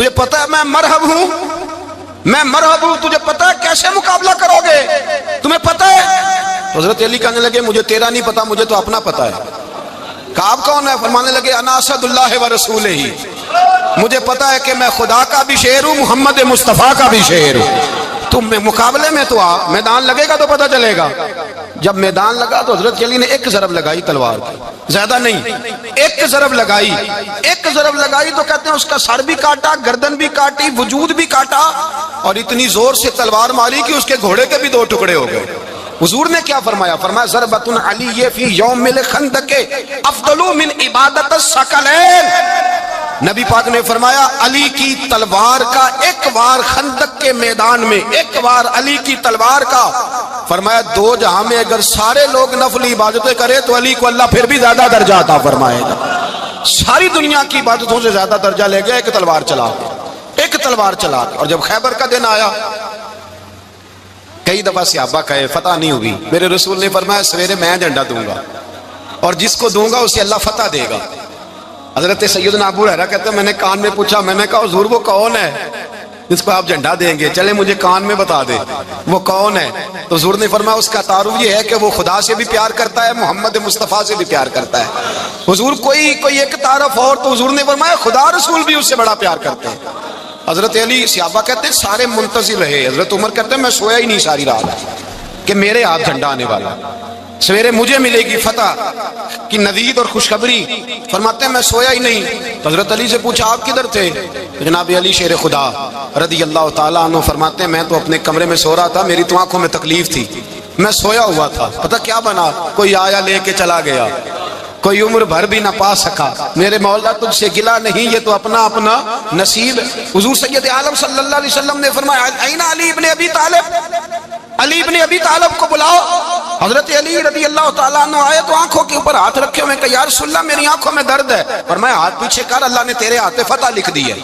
تجھے پتہ ہے میں مرحب ہوں، میں مرحب ہوں، تجھے پتہ ہے کیسے مقابلہ کرو گے، تمہیں پتہ ہے؟ تو حضرت علی کہنے لگے مجھے تیرا نہیں پتا، مجھے تو اپنا پتا ہے۔ کعب کون ہے؟ فرمانے لگے انا اسد اللہ و رسولہ، مجھے پتا ہے کہ میں خدا کا بھی شعر ہوں، محمد مصطفیٰ کا بھی شعر ہوں۔ تم مقابلے میں تو آ، میدان لگے گا تو پتہ چلے گا۔ جب میدان لگا تو حضرت علی نے ایک ضرب لگائی تلوار کی، زیادہ نہیں، ایک ضرب لگائی، ایک ضرب لگائی تو کہتے ہیں اس کا سر بھی کاٹا، گردن بھی کاٹی، وجود بھی کاٹا، اور اتنی زور سے تلوار ماری کہ اس کے گھوڑے کے بھی دو ٹکڑے ہو گئے۔ حضور نے کیا فرمایا؟ فرمایا ضربۃ علی فی یوم الخندق افضل من عبادت الثقلین۔ نبی پاک نے فرمایا علی کی تلوار کا ایک وار خندق کے میدان میں، ایک وار علی کی تلوار کا، فرمایا دو جہاں میں اگر سارے لوگ نفل عبادتیں کرے تو علی کو اللہ پھر بھی زیادہ درجہ عطا فرمائے گا۔ ساری دنیا کی عبادتوں سے زیادہ درجہ لے گیا ایک تلوار چلا کے، ایک تلوار چلا کے۔ اور جب خیبر کا دن آیا، کئی دفعہ صحابہ کہے فتح نہیں ہوئی، میرے رسول نے فرمایا سویرے میں جھنڈا دوں گا اور جس کو دوں گا اسے اللہ فتح دے گا۔ حضرت سیدنا ابو ہریرہ کہتے ہیں میں نے کان میں پوچھا، میں نے کہا حضور وہ کون ہے جس کو آپ جھنڈا دیں گے؟ چلے مجھے کان میں بتا دے وہ کون ہے۔ تو حضور نے فرمایا اس کا تعارف یہ ہے کہ وہ خدا سے بھی پیار کرتا ہے، محمد مصطفیٰ سے بھی پیار کرتا ہے۔ حضور کوئی ایک تعارف اور، تو حضور نے فرمایا خدا رسول بھی اس سے بڑا پیار کرتے ہیں۔ حضرت علی، صحابہ کہتے ہیں سارے منتظر رہے، حضرت عمر کہتے ہیں میں سویا ہی نہیں ساری رات کہ میرے ہاتھ جھنڈا آنے والا، سویرے مجھے ملے گی فتح کی نوید اور خوشخبری۔ فرماتے ہیں میں سویا ہی نہیں۔ حضرت علی سے پوچھا آپ کدھر تھے؟ جناب علی شیر خدا رضی اللہ تعالیٰ عنہ فرماتے ہیں میں تو اپنے کمرے میں سو رہا تھا، میری تو آنکھوں میں تکلیف تھی، میں سویا ہوا تھا، پتہ کیا بنا؟ کوئی آیا لے کے چلا گیا، کوئی عمر بھر بھی نہ پا سکا۔ میرے مولا تجھ سے گلا نہیں، یہ تو اپنا اپنا نصیب۔ حضور سید عالم صلی اللہ علیہ وسلم نے فرمایا این علی ابن ابی طالب، علی ابن ابی طالب کو بلاؤ۔ حضرت علی رضی اللہ تعالیٰ عنہ آئے تو آنکھوں کے اوپر ہاتھ رکھے ہوئے کہ یا رسول اللہ میری آنکھوں میں درد ہے۔ فرمایا ہاتھ پیچھے کر، اللہ نے تیرے ہاتھ فتح لکھ دی ہے،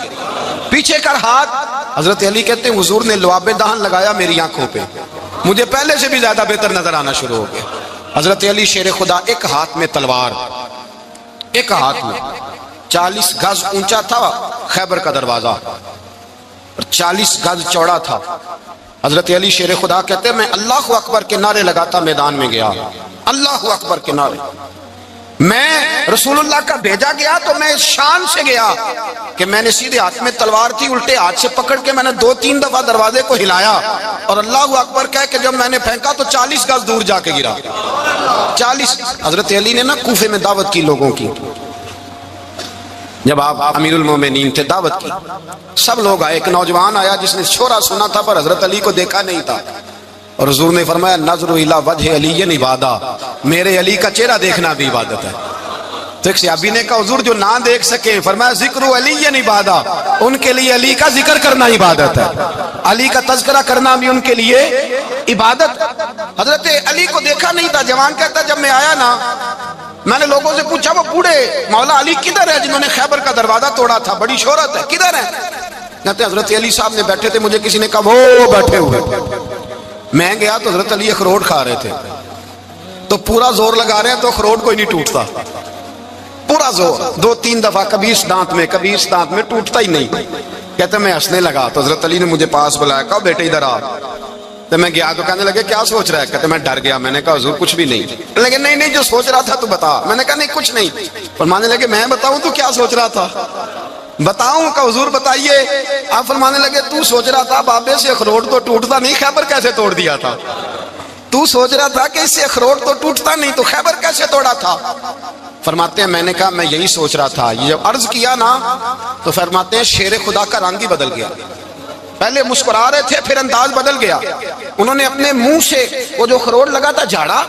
پیچھے کر ہاتھ۔ حضرت علی کہتے ہیں حضور نے لعاب دہن لگایا میری آنکھوں پہ، مجھے پہلے سے بھی زیادہ بہتر نظر آنا شروع ہو گیا۔ حضرت علی شیر خدا ایک ہاتھ میں تلوار، ایک ہاتھ میں 40 گز اونچا تھا خیبر کا دروازہ اور 40 گز چوڑا تھا۔ حضرت علی شیر خدا کہتے ہیں میں اللہ اکبر کے نعرے لگاتا میدان میں گیا، اللہ اکبر کے نعرے۔ میں رسول اللہ کا بھیجا گیا تو میں شان سے گیا کہ میں نے سیدھے ہاتھ میں تلوار تھی، الٹے ہاتھ سے پکڑ کے میں نے 2-3 دفعہ دروازے کو ہلایا اور اللہ اکبر کہہ کہ جب میں نے پھینکا تو 40 گز دور جا کے گرا، 40۔ حضرت علی نے نا کوفے میں دعوت کی لوگوں کی، جب آپ امیر المومنین تھے دعوت کی، سب لوگ آئے، ایک نوجوان آیا جس نے شورا سنا تھا پر حضرت علی کو دیکھا نہیں تھا، اور حضور نے فرمایا نظر الی وجہ علی عبادہ، میرے علی کا چہرہ دیکھنا بھی عبادت ہے۔ تو ایک صحابی نے کہا حضور جو نہ دیکھ سکے، فرمایا ذکر علی عبادہ، ان کے لیے علی کا ذکر کرنا عبادت ہے، علی کا تذکرہ کرنا بھی ان کے لیے عبادت۔ حضرت علی کو دیکھا نہیں تھا، جوان کہتا جب میں آیا نا میں نے لوگوں سے پوچھا وہ بوڑھے مولا علی کدھر ہے جنہوں نے خیبر کا دروازہ توڑا تھا، بڑی شہرت ہے، کدھر ہے؟ کہتے حضرت علی صاحب نے بیٹھے تھے، مجھے کسی نے کہا وہ بیٹھے ہوئے۔ میں گیا تو حضرت علی اخروٹ کھا رہے تھے، تو پورا زور لگا رہے ہیں تو اخروٹ کوئی نہیں ٹوٹتا، پورا زور 2-3 دفعہ، کبھی اس دانت میں کبھی اس دانت میں، ٹوٹتا ہی نہیں۔ کہتے میں ہنسنے لگا تو حضرت علی نے مجھے پاس بلایا، کہا بیٹے ادھر آ۔ تو میں گیا تو کہنے لگے کیا سوچ رہا ہے؟ کہتے میں ڈر گیا، میں نے کہا حضور کچھ بھی نہیں۔ لیکن نہیں جو سوچ رہا تھا تو بتا۔ میں نے کہا نہیں کچھ نہیں۔ فرمانے لگے میں بتاؤں تو کیا سوچ رہا تھا؟ بتاؤں کہ حضور بتائیے۔ آپ فرمانے لگے تو سوچ رہا تھا بابے سے اخروٹ تو ٹوٹتا نہیں، خیبر کیسے توڑ دیا تھا؟ تو سوچ رہا تھا کہ اس سے اخروٹ تو ٹوٹتا نہیں تو خیبر کیسے توڑا تھا؟ فرماتے ہیں میں نے کہا میں یہی سوچ رہا تھا۔ یہ جب عرض کیا نا تو فرماتے ہیں شیر خدا کا رنگ ہی بدل گیا، پہلے مسکرا رہے تھے پھر انداز بدل گیا۔ انہوں نے اپنے منہ سے وہ جو خروٹ لگا تھا جھاڑا،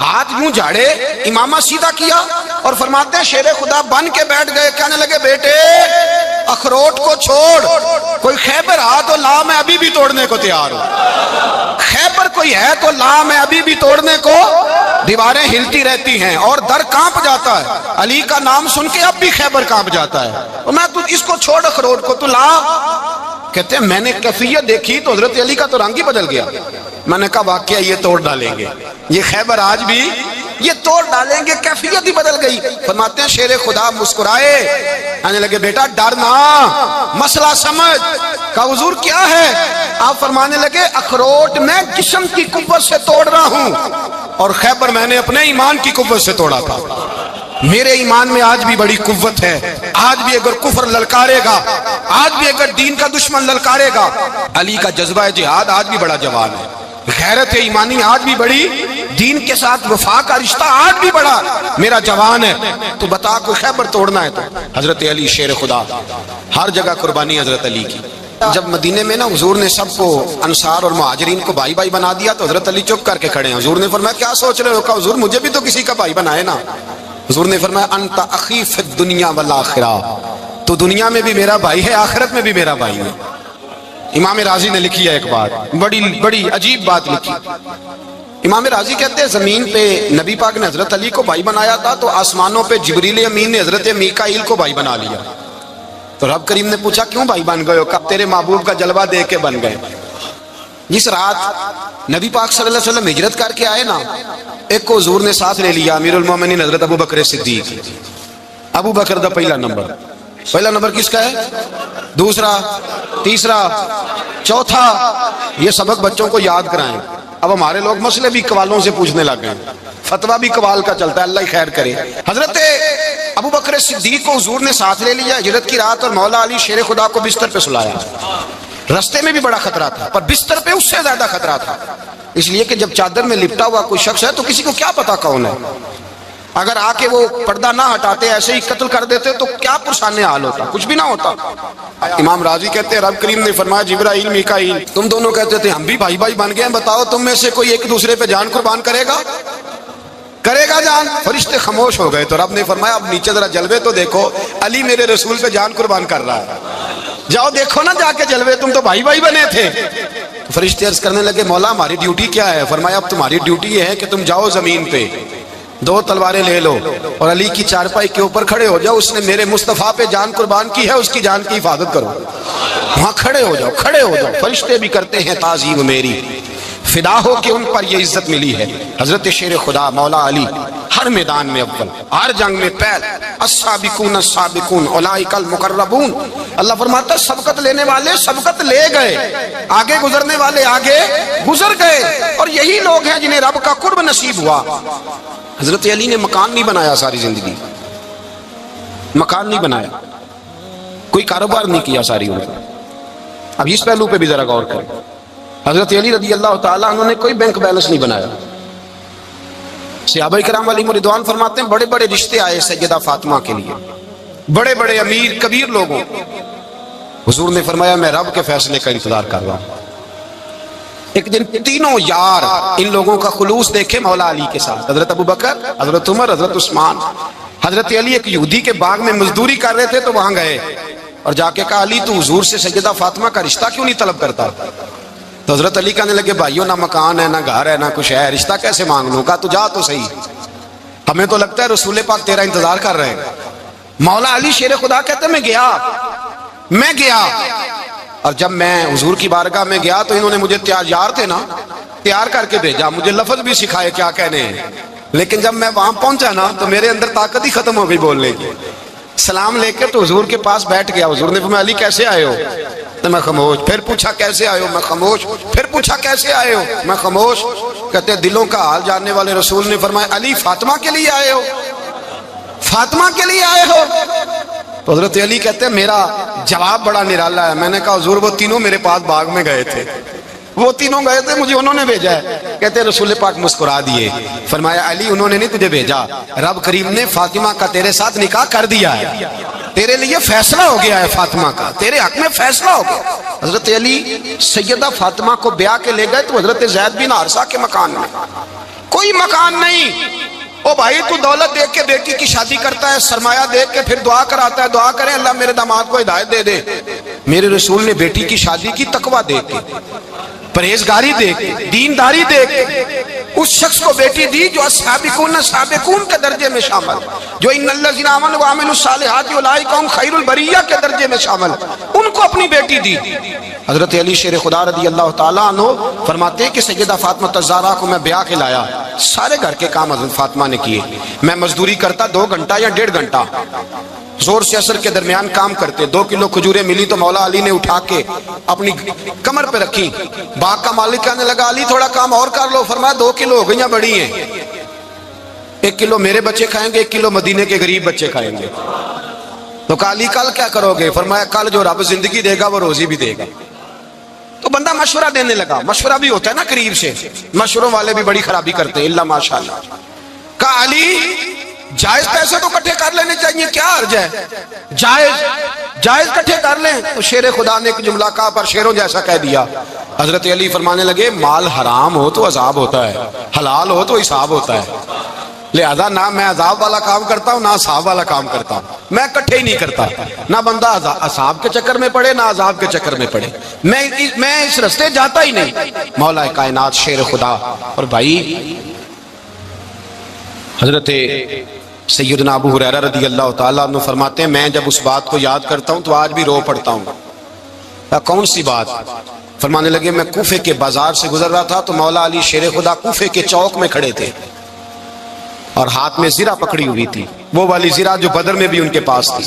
ہاتھ یوں جھاڑے، امامہ سیدھا کیا اور فرماتے ہیں شیر خدا بن کے بیٹھ گئے، کہنے لگے بیٹے اخروٹ کو چھوڑ، کوئی خیبر آ تو لا میں ابھی بھی توڑنے کو تیار ہوں، خیبر کوئی ہے تو لا میں ابھی بھی توڑنے کو۔ دیواریں ہلتی رہتی ہیں اور در کانپ جاتا ہے، علی کا نام سن کے اب بھی خیبر کانپ جاتا ہے، اور میں تو اس کو چھوڑ اخروٹ کو تو لا۔ کہتے ہیں میں نے کیفیت دیکھی تو حضرت علی کا تو رنگ ہی بدل گیا۔ میں نے کہا واقعہ یہ توڑ ڈالیں گے، یہ خیبر آج بھی یہ توڑ ڈالیں گے، کیفیت ہی بدل گئی۔ فرماتے ہیں شیر خدا مسکرائے، کہنے لگے بیٹا ڈرنا، مسئلہ سمجھ۔ کہا حضور کیا ہے؟ آپ فرمانے لگے اخروٹ میں جسم کی قوت سے توڑ رہا ہوں، اور خیبر میں نے اپنے ایمان کی قوت سے توڑا تھا۔ میرے ایمان میں آج بھی بڑی قوت ہے، آج بھی اگر کفر للکارے گا، آج بھی اگر دین کا دشمن للکارے گا، علی کا جذبہ جہاد آج بھی بڑا جوان ہے، غیرت ایمانی آج بھی بڑی، دین کے ساتھ وفا کا رشتہ آج بھی بڑا میرا جوان ہے۔ تو بتا کوئی خیبر توڑنا ہے تو حضرت علی شیر خدا، ہر جگہ قربانی حضرت علی کی۔ جب مدینے میں نا حضور نے سب کو انصار اور مہاجرین کو بھائی بھائی بنا دیا تو حضرت علی چپ کر کے کھڑے ہیں۔ حضور نے فرمایا کیا سوچ رہے ہو؟ کہا حضور مجھے بھی تو کسی کا بھائی بنائے نا۔ حضور نے فرمایا انت اخی فی الدنیا والآخرہ، تو دنیا میں بھی میرا بھائی ہے، آخرت میں بھی میرا بھائی ہے۔ امام راضی نے لکھی ہے ایک بات، بڑی عجیب بات لکھی۔ امام راضی کہتے ہیں زمین پہ نبی پاک نے حضرت علی کو بھائی بنایا تھا تو آسمانوں پہ جبریل امین نے حضرت میکائیل کو بھائی بنا لیا۔ تو رب کریم نے پوچھا کیوں بھائی بن گئے ہو؟ کہا تیرے محبوب کا جلوہ دیکھ کے بن گئے۔ جس رات نبی پاک صلی اللہ علیہ وسلم ہجرت کر کے آئے نا، ایک کو حضور نے ساتھ لے لیا، امیر المومنین حضرت ابو بکر صدیق۔ ابو بکر دا پہلا نمبر کس کا ہے؟ دوسرا، تیسرا، چوتھا، یہ سبق بچوں کو یاد کرائیں۔ اب ہمارے لوگ مسئلے بھی قوالوں سے پوچھنے لگ گئے، فتویٰ بھی قوال کا چلتا ہے، اللہ ہی خیر کرے۔ حضرت ابو بکر صدیق کو حضور نے ساتھ لے لیا ہجرت کی رات، اور مولا علی شیر خدا کو بستر پہ سلایا۔ رستے میں بھی بڑا خطرہ تھا، پر بستر پہ اس سے زیادہ خطرہ تھا، اس لیے کہ جب چادر میں لپٹا ہوا کوئی شخص ہے تو کسی کو کیا پتا کون ہے، اگر آ کے وہ پردہ نہ ہٹاتے ایسے ہی قتل کر دیتے تو کیا پرسان حال ہوتا، کچھ بھی نہ ہوتا۔ امام راضی کہتے ہیں رب کریم نے فرمایا جبرائیل میکائیل تم دونوں کہتے تھے ہم بھی بھائی بھائی بن گئے ہیں، بتاؤ تم میں سے کوئی ایک دوسرے پہ جان قربان کرے گا جان؟ فرشتے خاموش ہو گئے تو رب نے فرمایا اب نیچے ذرا جلوے تو دیکھو، علی میرے رسول پہ جان قربان کر رہا ہے، جاؤ دیکھو نا جا کے جلوے، تم تو بھائی بھائی بنے تھے۔ فرشتے عرض کرنے لگے مولا ہماری ڈیوٹی کیا ہے؟ فرمایا اب تمہاری ڈیوٹی یہ ہے کہ تم جاؤ زمین پہ، دو تلواریں لے لو اور علی کی چارپائی کے اوپر کھڑے ہو جاؤ، اس نے میرے مصطفیٰ پہ جان قربان کی ہے، اس کی جان کی حفاظت کرو۔ وہاں کھڑے ہو جاؤ۔ فرشتے بھی کرتے ہیں تعظیم میری، فدا ہو کہ ان پر یہ عزت ملی ہے۔ حضرت شیر خدا مولا علی ہر میدان میں اول، ہر جنگ میں پہل، السابقون السابقون اولئک المقربون۔ اللہ فرماتا ہے سبقت لینے والے سبقت لے گئے، آگے گزرنے والے آگے گزر گئے، اور یہی لوگ ہیں جنہیں رب کا قرب نصیب ہوا۔ حضرت علی نے مکان نہیں بنایا، ساری زندگی مکان نہیں بنایا، کوئی کاروبار نہیں کیا ساری عمر۔ اب اس پہلو پہ بھی ذرا غور کریں، حضرت علی رضی اللہ تعالیٰ انہوں نے کوئی بینک بیلنس نہیں بنایا۔ صحابہ کرام علیہم رضوان فرماتے ہیں بڑے بڑے رشتے آئے سیدہ فاطمہ کے لیے، بڑے بڑے امیر کبیر لوگوں، حضور نے فرمایا میں رب کے فیصلے کا انتظار کر رہا ہوں۔ ایک دن تینوں یار ان لوگوں کا خلوص دیکھے مولا علی کے ساتھ، حضرت ابو بکر، حضرت عمر، حضرت عثمان۔ حضرت علی ایک یہودی کے باغ میں مزدوری کر رہے تھے تو وہاں گئے اور جا کے کہا علی تو حضور سے سیدہ فاطمہ کا رشتہ کیوں نہیں طلب کرتا؟ تو حضرت علی کہنے لگے بھائیو نہ مکان ہے نہ گھر ہے نہ کچھ ہے، رشتہ کیسے مانگ لوں؟ کہا تو جا تو صحیح، ہمیں تو لگتا ہے رسول پاک تیرا انتظار کر رہے ہیں۔ مولا علی شیر خدا کہتے ہیں میں گیا اور جب میں حضور کی بارگاہ میں گیا تو انہوں نے مجھے یار تھے نا تیار کر کے بھیجا، مجھے لفظ بھی سکھائے کیا کہنے ہیں، لیکن جب میں وہاں پہنچا نا تو میرے اندر طاقت ہی ختم ہو گئی بولنے کی۔ سلام لے کے تو حضور کے پاس بیٹھ گیا، حضور نے فرمایا علی کیسے آئے ہو؟ تو میں خاموش، پھر پوچھا کیسے آئے ہو؟ میں خاموش، پھر پوچھا کیسے آئے ہو؟ میں خاموش۔ کہتے دلوں کا حال جاننے والے رسول نے فرمایا علی فاطمہ کے لیے آئے ہو؟ فاطمہ کے لیے آئے ہو؟ تو حضرت علی کہتے ہیں میرا جواب بڑا نرالا ہے۔ میں نے کہا حضور وہ تینوں میرے پاس باغ میں گئے تھے، وہ تینوں گئے تھے، مجھے انہوں نے بھیجا ہے۔ کہتے ہیں رسول پاک مسکرا دیے، فرمایا علی انہوں نے نہیں تجھے بھیجا، رب کریم نے فاطمہ کا تیرے ساتھ نکاح کر دیا ہے، تیرے لیے فیصلہ ہو گیا ہے، فاطمہ کا تیرے حق میں فیصلہ ہو گیا۔ حضرت علی سیدہ فاطمہ کو بیاہ کے لے گئے تو حضرت زید بن حارثہ کے مکان میں، کوئی مکان نہیں۔ او بھائی تو دولت دیکھ کے بیٹی کی شادی کرتا ہے، سرمایہ دیکھ کے پھر دعا کراتا ہے، دعا کریں اللہ میرے داماد کو ہدایت دے دے۔ میرے رسول نے بیٹی کی شادی کی تقوی دیکھ کے، پرہیزگاری دیکھ کے، دینداری دیکھ کے، اس شخص کو بیٹی دی جو السابقون السابقون کے درجے میں شامل، جو ان الذین آمنوا وعملوا الصالحات اولئک هم خیر البریہ کے درجے میں شامل، ان کو اپنی بیٹی دی۔ حضرت علی شیر خدا رضی اللہ تعالیٰ عنہ فرماتے ہیں کہ سیدہ فاطمہ الزہرا کو میں بیاہ کے لایا، سارے گھر کے کام حضرت فاطمہ نے کیے. میں مزدوری کرتا 2 گھنٹہ یا 1.5 گھنٹہ، زور سے عصر کے درمیان کام کرتے. 2 کلو کھجوریں ملی تو مولا علی نے اٹھا کے اپنی کمر پہ رکھی. باغ کا مالک کہنے لگا علی تھوڑا کام اور کر لو. فرمایا 2 کلو ہو گئیں بڑی ہیں، 1 کلو میرے بچے کھائیں گے، 1 کلو مدینے کے غریب بچے کھائیں گے. تو کہا علی کل کیا کرو گے؟ فرمایا کل جو رب زندگی دے گا وہ روزی بھی دے گا. تو بندہ مشورہ دینے لگا. مشورہ بھی ہوتا ہے نا قریب سے، مشوروں والے بھی بڑی خرابی کرتے ہیں اللہ ماشاءاللہ. کہا علی جائز پیسے تو کٹھے کر لینے چاہیے، کیا حرج ہے، جائز کٹھے کر لیں. تو شیر خدا نے ایک جملہ کہا پر شیروں جیسا کہہ دیا. حضرت علی فرمانے لگے مال حرام ہو تو عذاب ہوتا ہے، حلال ہو تو حساب ہوتا ہے. لہذا نہ میں عذاب والا کام کرتا ہوں نہ عذاب والا کام کرتا ہوں. میں کٹھے ہی نہیں کرتا. نہ بندہ عذاب کے چکر میں پڑے نہ عذاب کے چکر میں پڑے. میں اس رستے جاتا ہی نہیں. مولا کائنات شیر خدا. اور بھائی حضرت سیدنا ابو ہریرہ رضی اللہ تعالیٰ عنہ فرماتے ہیں میں جب اس بات کو یاد کرتا ہوں تو آج بھی رو پڑتا ہوں. کون سی بات؟ فرمانے لگے میں کوفے کے بازار سے گزر رہا تھا تو مولا علی شیر خدا کوفے کے چوک میں کھڑے تھے اور ہاتھ میں زرہ پکڑی ہوئی تھی. وہ والی زرہ جو بدر میں بھی ان کے پاس تھی،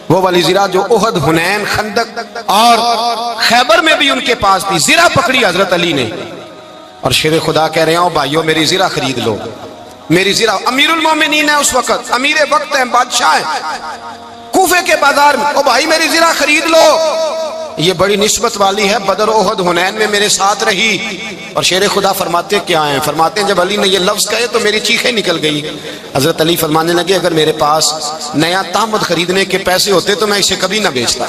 وہ والی زرہ جو احد، حنین، خندق اور خیبر میں بھی ان کے پاس تھی. زرہ پکڑی حضرت علی نے اور شیر خدا کہہ رہے ہیں بھائیو میری زرہ خرید لو. میری زرہ امیر المومنین ہے اس وقت، امیر وقت ہیں، بادشاہ ہیں، کوفے کے بازار میں. او بھائی میری زرہ خرید لو، یہ بڑی نسبت والی ہے، بدر، احد، حنین میں میرے ساتھ رہی. اور شیر خدا فرماتے کیا ہیں؟ فرماتے ہیں جب علی نے یہ لفظ کہے تو میری چیخیں نکل گئی. حضرت علی فرمانے لگے اگر میرے پاس نیا تامد خریدنے کے پیسے ہوتے تو میں اسے کبھی نہ بیچتا.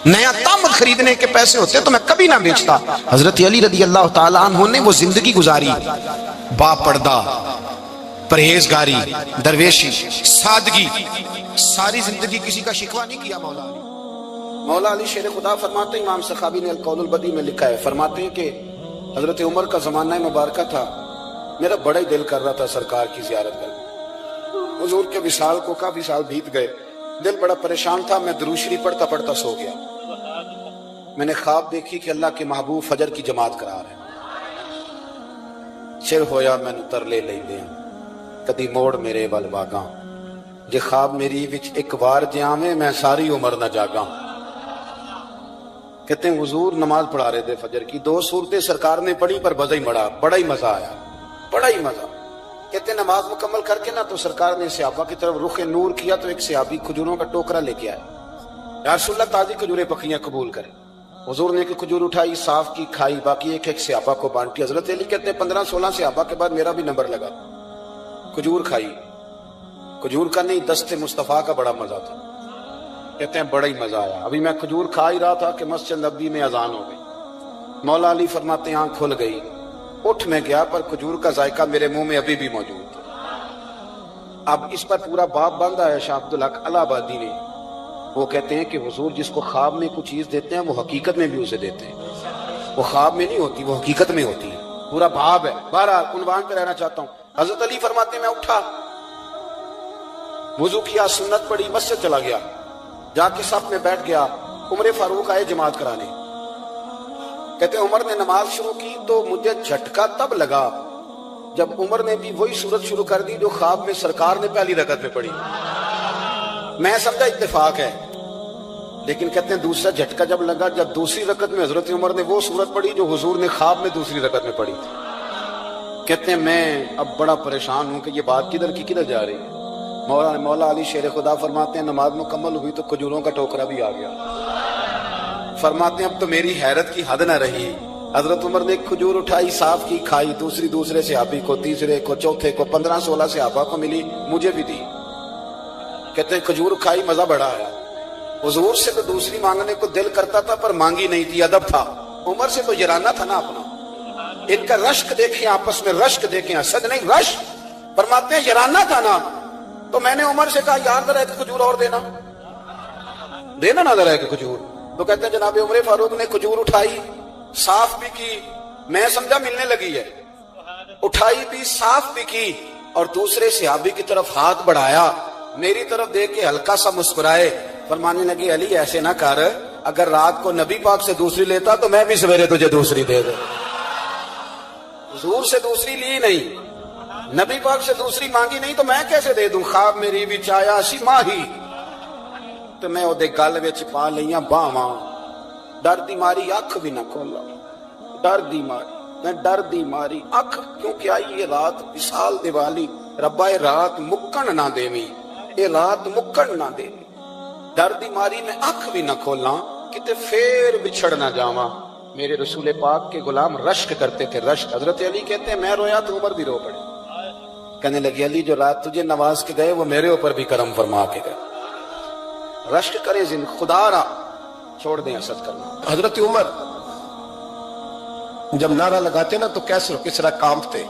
نیا تامد خریدنے کے پیسے ہوتے تو میں کبھی نہ بیچتا. حضرت علی رضی اللہ تعالیٰ عنہ نے وہ زندگی گزاری، با پردہ، پرہیزگاری، درویشی، سادگی، ساری زندگی کسی کا شکوہ نہیں کیا. مولا علی شیر خدا فرماتے ہیں، امام سخاوی نے القول البدی میں لکھا ہے، فرماتے ہیں کہ حضرت عمر کا زمانہ مبارکہ تھا، میرا بڑا ہی دل کر رہا تھا سرکار کی زیارت کرنے. حضور کے وصال کو کافی سال بیت گئے، دل بڑا پریشان تھا. میں درود شریف پڑھتا پڑھتا سو گیا. میں نے خواب دیکھی کہ اللہ کے محبوب فجر کی جماعت کرا رہے ہیں. چر ہویا میں تر لے لیندیاں کدی موڑ میرے ول واگاں، جے خواب میری وچ ایک وار جاویں میں ساری عمر نہ جاگاں. کہتے ہیں حضور نماز پڑھا رہے تھے فجر کی، 2 سورتیں سرکار نے پڑھی پر بزا ہی مڑا، بڑا ہی مزہ آیا، بڑا ہی مزہ. کہتے ہیں نماز مکمل کر کے نا تو سرکار نے صحابہ کی طرف رخ نور کیا تو ایک صحابی کھجوروں کا ٹوکرا لے کے آیا. یا رسول اللہ تازی کھجوریں پکیاں قبول کریں. حضور نے ایک کھجور اٹھائی، صاف کی، کھائی، باقی ایک ایک صحابہ کو بانٹی. حضرت علی کہتے ہیں 15-16 صحابہ کے بعد میرا بھی نمبر لگا. کھجور کھائی، کھجور کا نہیں دست مصطفیٰ کا بڑا مزہ تھا. کہتے ہیں بڑا ہی مزہ آیا. ابھی میں کھجور کھا ہی رہا تھا کہ مسجد نبوی میں اذان ہو گئی. مولا علی فرماتے ہیں آنکھ کھل گئی، اٹھ میں گیا پر کھجور کا ذائقہ میرے منہ میں ابھی بھی موجود تھا. اب اس پر پورا باب باندھا ہے شاہ عبدالحق الہ آبادی نے. وہ کہتے ہیں کہ حضور جس کو خواب میں کچھ چیز دیتے ہیں وہ حقیقت میں بھی اسے دیتے ہیں. وہ خواب میں نہیں ہوتی، وہ حقیقت میں ہوتی ہے. پورا باب ہے. بہرحال عنوان پہ رہنا چاہتا ہوں. حضرت علی فرماتے ہیں میں اٹھا، وضو کیا، سنت پڑھی، مسجد چلا گیا، جا کے صف میں بیٹھ گیا. عمر فاروق آئے جماعت کرانے. کہتے ہیں عمر نے نماز شروع کی تو مجھے جھٹکا تب لگا جب عمر نے بھی وہی صورت شروع کر دی جو خواب میں سرکار نے پہلی رکعت میں پڑھی. میں سمجھا اتفاق ہے، لیکن کہتے ہیں دوسرا جھٹکا جب لگا جب دوسری رکعت میں حضرت عمر نے وہ صورت پڑھی جو حضور نے خواب میں دوسری رکعت میں پڑھی تھی. کہتے ہیں میں اب بڑا پریشان ہوں کہ یہ بات کدھر کی کدھر جا رہی ہے. مولا علی شیر خدا فرماتے ہیں نماز مکمل ہوئی تو کھجوروں کا ٹوکرا بھی آ گیا. فرماتے ہیں اب تو میری حیرت کی حد نہ رہی. حضرت عمر نے ایک کھجور اٹھائی، صاف کی، کھائی، دوسرے صحابی کو، تیسرے کو، چوتھے کو، 15-16 صحابہ کو ملی، مجھے بھی دی. کہتے ہیں کھجور کھائی، مزہ بڑا آیا. حضور سے تو دوسری مانگنے کو دل کرتا تھا پر مانگی نہیں تھی، ادب تھا. عمر سے تو یرانہ تھا نا اپنا. ان کا رشک دیکھیں، آپس میں رشک دیکھیں، حسد نہیں رشک. فرماتے ہیں یرانہ تھا نا. تو میں نے عمر سے کہا یار ذرا ایک کھجور اور دینا نا ذرا ایک کھجور. تو کہتے ہیں جناب عمر فاروق نے کھجور اٹھائی، صاف بھی کی، میں سمجھا ملنے لگی ہے، اٹھائی بھی، صاف بھی کی، اور دوسرے صحابی کی طرف ہاتھ بڑھایا، میری طرف دیکھ کے ہلکا سا مسکرائے. فرمانے لگے علی ایسے نہ کر، اگر رات کو نبی پاک سے دوسری لیتا تو میں بھی سویرے تجھے دوسری دے دے. حضور سے دوسری لی نہیں، نبی پاک سے دوسری مانگی نہیں تو میں کیسے دے دوں؟ خواب میری وچ آیا سی ماہی تو میں وہ گل وچ پا لئیاں باواں، ڈر دی ماری اکھ بھی نہ کھولا، ڈر دی ماری، میں ڈر دی ماری اکھ، کیونکہ آئی یہ رات وصال دیوالی، ربا یہ رات مکن نہ دیویں، یہ رات مکن نہ دیویں، ڈر دی ماری میں اکھ بھی نہ کھولا کتے پھر بچھڑ نہ جاواں۔ میرے رسول پاک کے غلام رشک کرتے تھے، رشک۔ حضرت علی کہتے ہیں میں رویا تو عمر بھی رو پڑے، کہنے لگی علی جو رات تجھے نواز کے گئے وہ میرے اوپر بھی کرم فرما کے گئے۔ رشک کرے زن خدا را، چھوڑ دیں حسد کرنا۔ حضرت عمر جب نعرہ لگاتے نا تو کیسے کس طرح کانپتے،